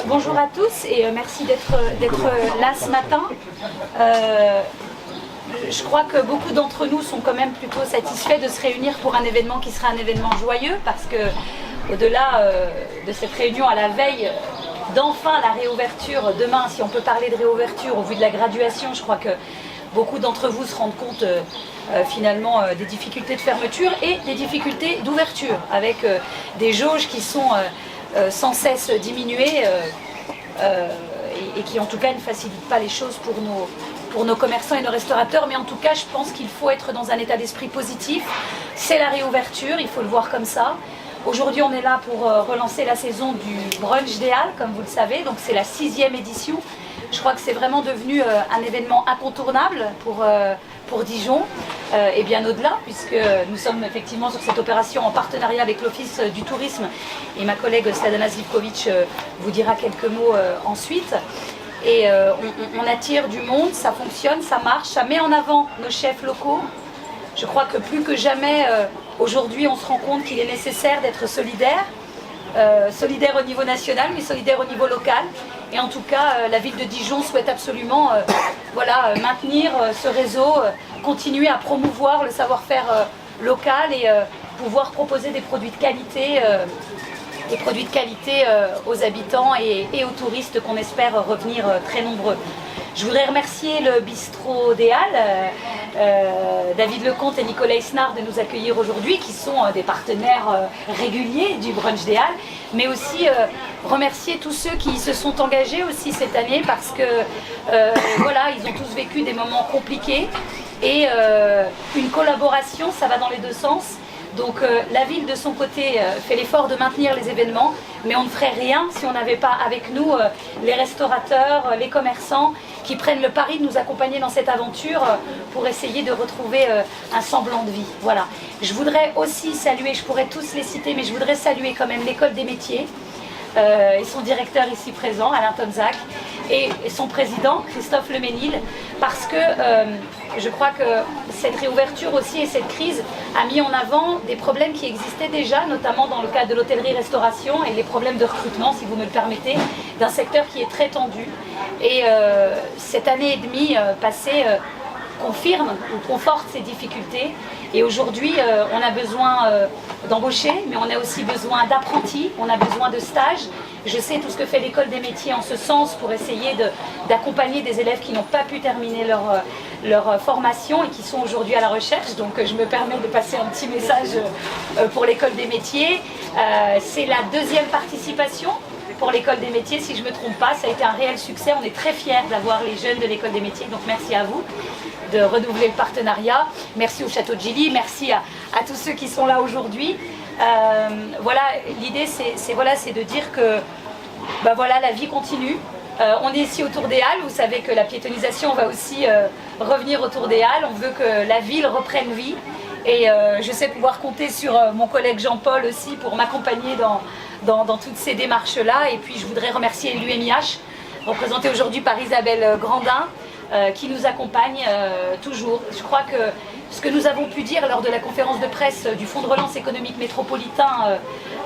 Bonjour à tous et merci d'être là ce matin. Je crois que beaucoup d'entre nous sont quand même plutôt satisfaits de se réunir pour un événement qui sera un événement joyeux, parce que au-delà de cette réunion à la veille d'enfin la réouverture demain, si on peut parler de réouverture au vu de la graduation, je crois que beaucoup d'entre vous se rendent compte finalement des difficultés de fermeture et des difficultés d'ouverture, avec des jauges qui sont sans cesse diminuées et qui en tout cas ne facilitent pas les choses pour nos commerçants et nos restaurateurs. Mais en tout cas, je pense qu'il faut être dans un état d'esprit positif. C'est la réouverture, il faut le voir comme ça. Aujourd'hui, on est là pour relancer la saison du Brunch des Halles, comme vous le savez. Donc c'est la 6e édition. Je crois que c'est vraiment devenu un événement incontournable pour Dijon et bien au-delà, puisque nous sommes effectivement sur cette opération en partenariat avec l'Office du tourisme, et ma collègue Sladana Zivkovic vous dira quelques mots ensuite. Et on attire du monde, ça fonctionne, ça marche, ça met en avant nos chefs locaux. Je crois que plus que jamais, aujourd'hui, on se rend compte qu'il est nécessaire d'être solidaire. Solidaire au niveau national, mais solidaire au niveau local. Et en tout cas, la ville de Dijon souhaite absolument maintenir ce réseau, continuer à promouvoir le savoir-faire local et pouvoir proposer des produits de qualité, aux habitants et aux touristes qu'on espère revenir très nombreux. Je voudrais remercier le bistrot des Halles, David Lecomte et Nicolas Isnard, de nous accueillir aujourd'hui, qui sont des partenaires réguliers du Brunch des Halles, mais aussi remercier tous ceux qui se sont engagés aussi cette année, parce que ils ont tous vécu des moments compliqués et une collaboration, ça va dans les deux sens. Donc la ville de son côté fait l'effort de maintenir les événements, mais on ne ferait rien si on n'avait pas avec nous les restaurateurs, les commerçants qui prennent le pari de nous accompagner dans cette aventure pour essayer de retrouver un semblant de vie. Voilà. Je voudrais aussi saluer, je pourrais tous les citer, mais je voudrais saluer quand même l'École des métiers et son directeur ici présent, Alain Tomzak, et son président, Christophe Leménil, parce que je crois que cette réouverture aussi et cette crise a mis en avant des problèmes qui existaient déjà, notamment dans le cadre de l'hôtellerie-restauration et les problèmes de recrutement, si vous me le permettez, d'un secteur qui est très tendu. Et cette année et demie passée confirme ou conforte ces difficultés. Et aujourd'hui, on a besoin d'embaucher, mais on a aussi besoin d'apprentis, on a besoin de stages. Je sais tout ce que fait l'école des métiers en ce sens pour essayer d'accompagner des élèves qui n'ont pas pu terminer leur formation et qui sont aujourd'hui à la recherche. Donc je me permets de passer un petit message pour l'école des métiers. C'est la 2e participation pour l'école des métiers, si je ne me trompe pas. Ça a été un réel succès. On est très fiers d'avoir les jeunes de l'école des métiers. Donc merci à vous de renouveler le partenariat. Merci au Château de Gilly, merci à tous ceux qui sont là aujourd'hui. L'idée c'est de dire que la vie continue. On est ici autour des Halles, vous savez que la piétonisation va aussi revenir autour des Halles. On veut que la ville reprenne vie et je sais pouvoir compter sur mon collègue Jean-Paul aussi pour m'accompagner dans toutes ces démarches-là. Et puis je voudrais remercier l'UMIH, représenté aujourd'hui par Isabelle Grandin, qui nous accompagne toujours. Je crois que ce que nous avons pu dire lors de la conférence de presse du Fonds de relance économique métropolitain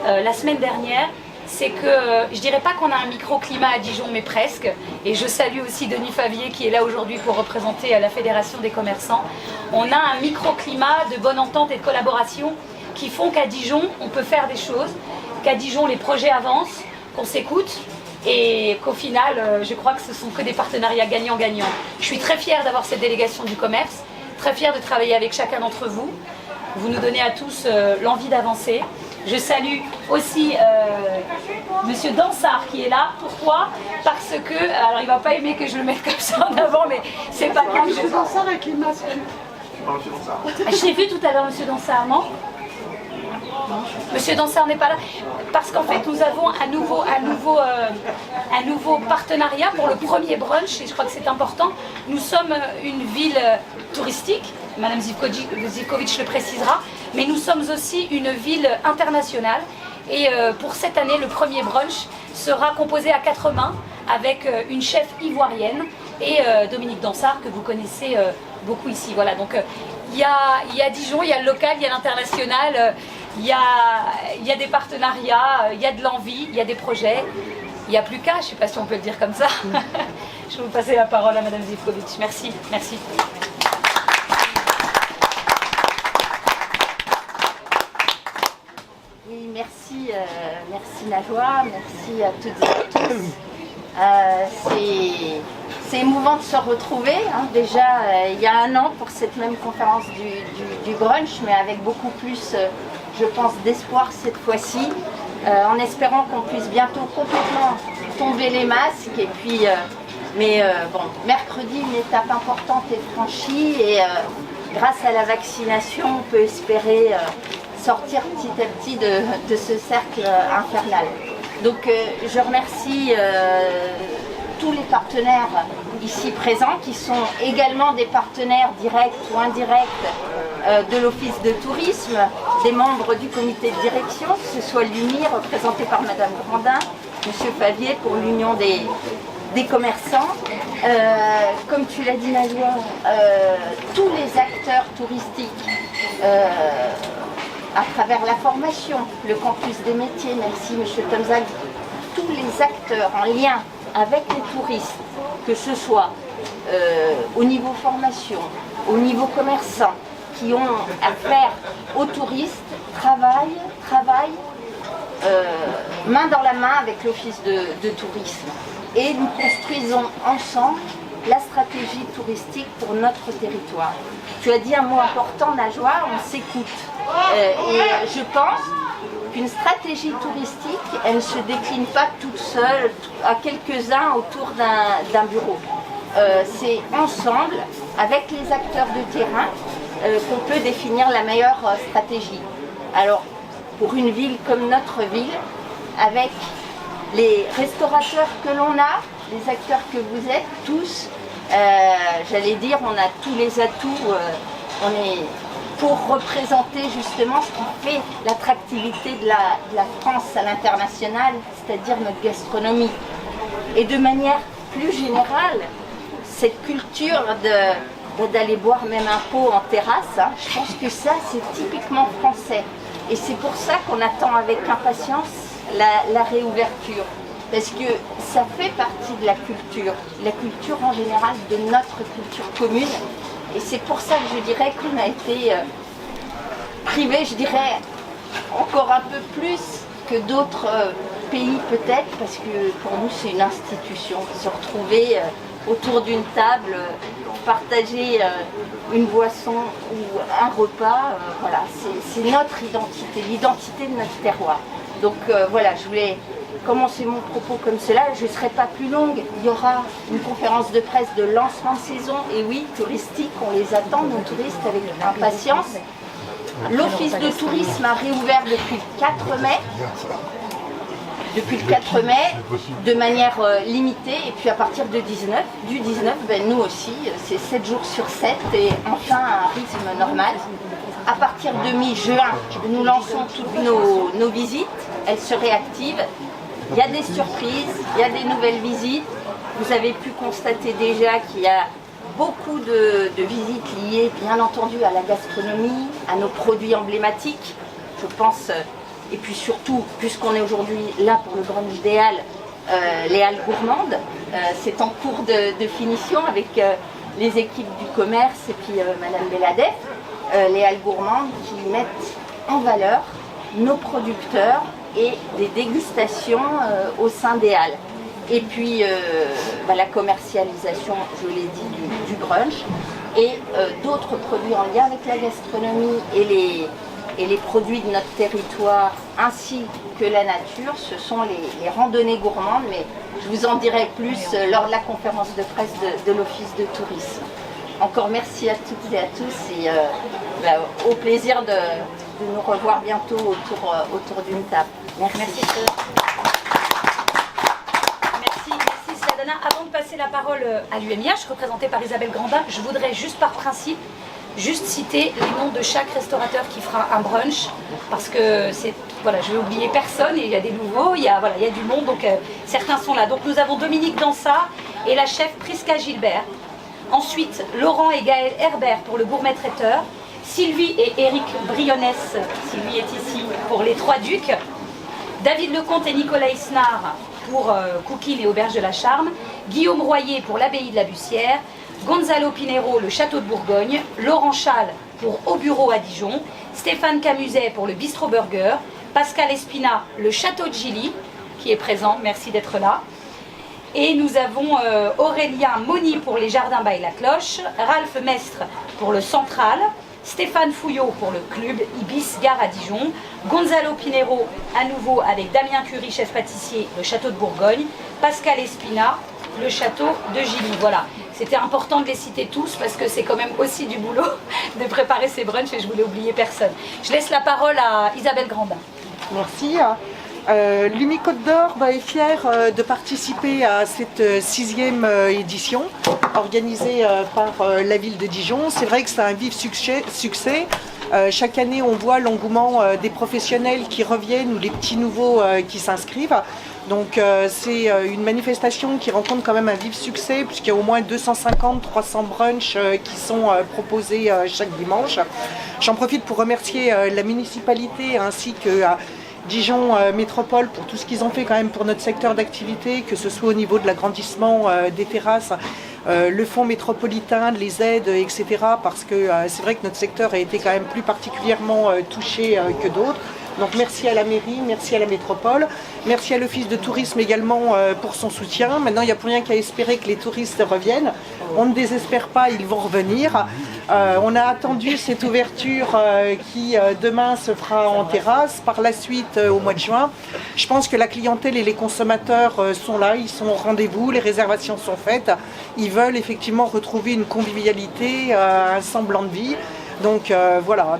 la semaine dernière, c'est que je dirais pas qu'on a un microclimat à Dijon, mais presque. Et je salue aussi Denis Favier qui est là aujourd'hui pour représenter la Fédération des commerçants. On a un microclimat de bonne entente et de collaboration qui font qu'à Dijon, on peut faire des choses, qu'à Dijon, les projets avancent, qu'on s'écoute. Et qu'au final, je crois que ce sont que des partenariats gagnant-gagnant. Je suis très fière d'avoir cette délégation du commerce, très fière de travailler avec chacun d'entre vous. Vous nous donnez à tous l'envie d'avancer. Je salue aussi Monsieur Dansard qui est là. Pourquoi? Parce que, alors il ne va pas aimer que je le mette comme ça en avant, mais c'est pas grave. Monsieur Dansard avec une masque. Je l'ai vu tout à l'heure, Monsieur Dansard, non? Monsieur Dansard n'est pas là, parce qu'en fait nous avons un nouveau partenariat pour le premier brunch, et je crois que c'est important. Nous sommes une ville touristique, Madame Zivkovic le précisera, mais nous sommes aussi une ville internationale. Et pour cette année, le premier brunch sera composé à 4 mains avec une chef ivoirienne et Dominique Dansard, que vous connaissez beaucoup ici. Voilà, donc il y a Dijon, il y a le local, il y a l'international. il y a des partenariats, il y a de l'envie, il y a des projets. Il n'y a plus qu'à, je ne sais pas si on peut le dire comme ça. Je vais vous passer la parole à Madame Zivkovic. Merci, merci. Oui, merci, merci Najwa, merci à toutes et à tous. C'est émouvant de se retrouver, hein. Déjà il y a un an pour cette même conférence du brunch, mais avec beaucoup plus, je pense, d'espoir cette fois-ci, en espérant qu'on puisse bientôt complètement tomber les masques. Et puis, bon, mercredi, une étape importante est franchie et grâce à la vaccination, on peut espérer sortir petit à petit de ce cercle infernal. Donc je remercie tous les partenaires ici présents qui sont également des partenaires directs ou indirects de l'Office de tourisme, des membres du comité de direction, que ce soit l'UNI représenté par Madame Grandin, Monsieur Favier pour l'Union des commerçants. Comme tu l'as dit Najwa, tous les acteurs touristiques à travers la formation, le campus des métiers, merci Monsieur Tomzak, tous les acteurs en lien avec les touristes, que ce soit au niveau formation, au niveau commerçant, qui ont affaire aux touristes, travaillent main dans la main avec l'Office de tourisme. Et nous construisons ensemble la stratégie touristique pour notre territoire. Tu as dit un mot important, Najwa, on s'écoute. Et je pense qu'une stratégie touristique, elle ne se décline pas toute seule, à quelques-uns autour d'un bureau. C'est ensemble, avec les acteurs de terrain, qu'on peut définir la meilleure stratégie. Alors, pour une ville comme notre ville, avec les restaurateurs que l'on a, les acteurs que vous êtes tous, j'allais dire, on a tous les atouts, on est pour représenter justement ce qui fait l'attractivité de la France à l'international, c'est-à-dire notre gastronomie. Et de manière plus générale, cette culture d'aller boire même un pot en terrasse, hein, je pense que ça c'est typiquement français. Et c'est pour ça qu'on attend avec impatience la réouverture. Parce que ça fait partie de la culture en général de notre culture commune. Et c'est pour ça que je dirais qu'on a été privé, je dirais, encore un peu plus que d'autres pays peut-être, parce que pour nous c'est une institution. Se retrouver autour d'une table, partager une boisson ou un repas, voilà, c'est notre identité, l'identité de notre terroir. Donc voilà, je voulais commencer mon propos comme cela, je ne serai pas plus longue. Il y aura une conférence de presse de lancement de saison, et oui, touristique, on les attend, nos touristes, avec impatience. L'Office de tourisme a réouvert depuis le 4 mai. Depuis le 4 mai, de manière limitée, et puis à partir du 19, ben nous aussi, c'est 7 jours sur 7, et enfin un rythme normal. À partir de mi-juin, nous lançons toutes nos visites, elles se réactivent. Il y a des surprises, il y a des nouvelles visites. Vous avez pu constater déjà qu'il y a beaucoup de visites liées, bien entendu, à la gastronomie, à nos produits emblématiques. Je pense, et puis surtout, puisqu'on est aujourd'hui là pour le brunch des Halles, les Halles gourmandes. C'est en cours de finition avec les équipes du commerce et puis Madame Belladef. Les Halles gourmandes qui mettent en valeur nos producteurs et des dégustations au sein des Halles. Et puis la commercialisation, je l'ai dit, du brunch et d'autres produits en lien avec la gastronomie et les produits de notre territoire ainsi que la nature. Ce sont les randonnées gourmandes, mais je vous en dirai plus lors de la conférence de presse de l'Office de tourisme. Encore merci à toutes et à tous et au plaisir de nous revoir bientôt autour d'une table. Merci. Merci Sladana. Avant de passer la parole à l'UMIH, représentée par Isabelle Grandin, je voudrais juste par principe citer les noms de chaque restaurateur qui fera un brunch, parce que je vais oublier personne, et il y a des nouveaux, il y a du monde, donc certains sont là. Donc nous avons Dominique Dansat et la chef Prisca Gilbert. Ensuite, Laurent et Gaël Herbert pour le gourmet traiteur, Sylvie et Éric Brionnès, Sylvie est ici pour les Trois Ducs. David Lecomte et Nicolas Isnard pour Cookine et Auberge de la Charme. Guillaume Royer pour l'Abbaye de la Bussière. Gonzalo Pinero, le Château de Bourgogne. Laurent Châle pour Au Bureau à Dijon. Stéphane Camuset pour le Bistro Burger. Pascal Espina, le Château de Gilly, qui est présent, merci d'être là. Et nous avons Aurélien Moni pour les Jardins by la Cloche. Ralph Mestre pour le Central. Stéphane Fouillot pour le club Ibis Gare à Dijon, Gonzalo Pinero à nouveau avec Damien Curie, chef pâtissier, le Château de Bourgogne, Pascal Espina, le Château de Gilly. Voilà, c'était important de les citer tous parce que c'est quand même aussi du boulot de préparer ces brunchs et je voulais oublier personne. Je laisse la parole à Isabelle Grandin. Merci. L'Uni Côte d'Or est fière de participer à cette 6e édition organisée par la ville de Dijon. C'est vrai que c'est un vif succès. Chaque année, on voit l'engouement des professionnels qui reviennent ou les petits nouveaux qui s'inscrivent. Donc c'est une manifestation qui rencontre quand même un vif succès puisqu'il y a au moins 250-300 brunchs qui sont proposés chaque dimanche. J'en profite pour remercier la municipalité ainsi que Dijon Métropole pour tout ce qu'ils ont fait quand même pour notre secteur d'activité, que ce soit au niveau de l'agrandissement des terrasses, le fonds métropolitain, les aides, etc. Parce que c'est vrai que notre secteur a été quand même plus particulièrement touché que d'autres. Donc merci à la mairie, merci à la métropole, merci à l'office de tourisme également pour son soutien. Maintenant, il n'y a plus rien qu'à espérer que les touristes reviennent. On ne désespère pas, ils vont revenir. On a attendu cette ouverture qui demain se fera en terrasse, par la suite au mois de juin. Je pense que la clientèle et les consommateurs sont là, ils sont au rendez-vous, les réservations sont faites. Ils veulent effectivement retrouver une convivialité, un semblant de vie. Donc voilà,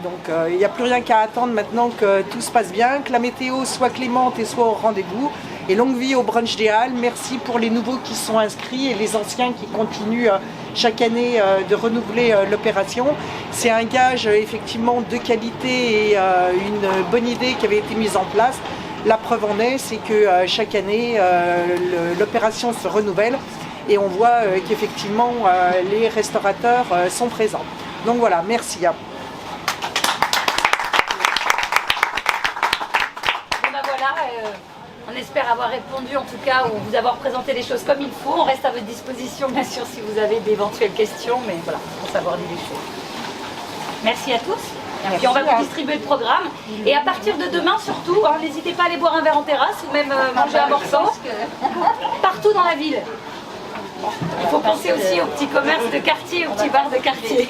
il n'y a plus rien qu'à attendre maintenant que tout se passe bien, que la météo soit clémente et soit au rendez-vous. Et longue vie au brunch des Halles, merci pour les nouveaux qui sont inscrits et les anciens qui continuent chaque année de renouveler l'opération. C'est un gage effectivement de qualité et une bonne idée qui avait été mise en place. La preuve en est, c'est que chaque année l'opération se renouvelle et on voit qu'effectivement les restaurateurs sont présents. Donc voilà, merci. Bon ben voilà, on espère avoir répondu en tout cas ou vous avoir présenté les choses comme il faut. On reste à votre disposition bien sûr si vous avez d'éventuelles questions, mais voilà, pour savoir dire les choses. Merci à tous. Et puis on va vous distribuer le programme. Et à partir de demain surtout, n'hésitez pas à aller boire un verre en terrasse ou même manger un morceau. Partout dans la ville. Il faut penser aussi aux petits commerces de quartier, aux petits bars de quartier.